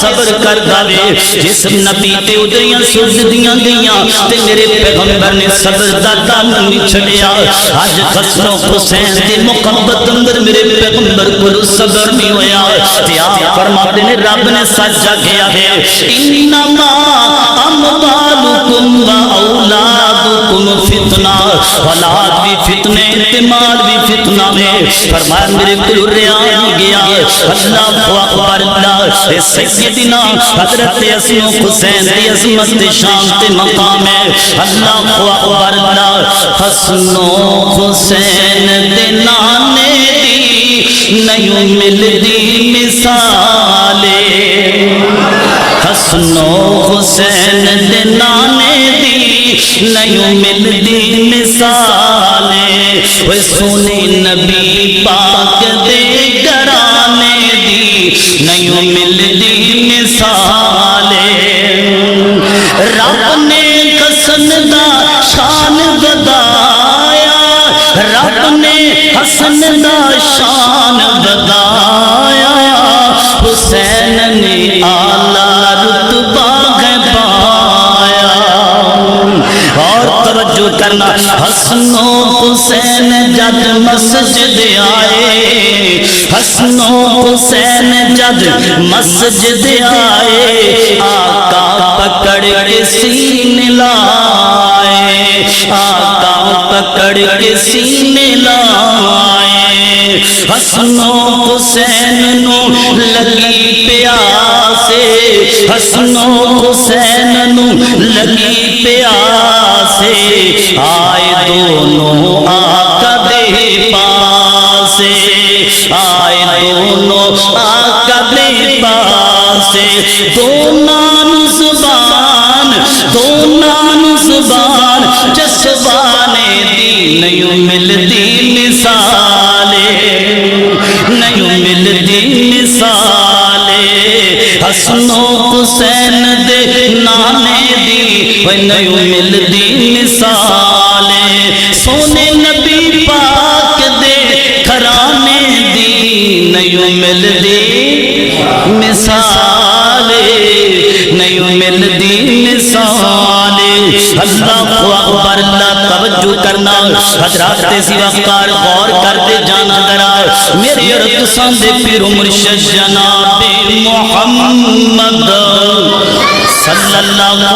صبر کر دے جس نبی تے ادریاں سجدیاں گئیاں تے میرے پیغمبر نے صبر دا دامن نہیں چھڑیا اج حسن و حسین دی محبت اندر میرے پیغمبر کو صبر نہیں ہویا تے آپ فرماتے ہیں رب نے سچ کہیا ہے انما اموالکم و اولادکم فتنہ اولاد بھی فتنے تے مال بھی فتنہ میں فرمایا میرے کو ریا نہیں گیا اللہ اکبر اللہ سیدنا حضرت حسن و حسین دی عظمت شان تے مقام ہے اللہ اکبر اللہ حسن و حسین دے نانے دی نہیں ملدی مثالے حسن و حسین دے نانے دی نہیں ملدی مثالے وہ سونے نبی پاک دے گرانے دی نہیں ملدی مثالے رب نے حسن دا شان بدایا رب نے حسن دا شان بدایا حسین نے اعلیٰ رتبہ ہے پایا اور توجہ کرنا حسن و حسین جد مسجد آئے حسن و حسین جد مسجد آئے آقا پکڑ کے سینے لائے آقا پکڑ کے سینے لائے حسن و حسین نو لگی پیاسے حسن و حسین نو لگی پیاسے آئے دونوں آقا دے پاسے آئے دونوں آقا دے پاسے دونوں زبان جسوانے دی نہیں ملتی مثالے نہیں ملتی مثالے حسن و حسین دے نانے دی نہیں ملتی مثالے سونے نبی پاک دے گھرانے دی نہیں ملتی مثالے نہیں ملتی مثالے اللہ اکبر اللہ توجہ کرنا حضرات تیزی وقار غور کرتے جانا ذرا میرے ارتسان دے پیر مرشد جناب محمد صلی اللہ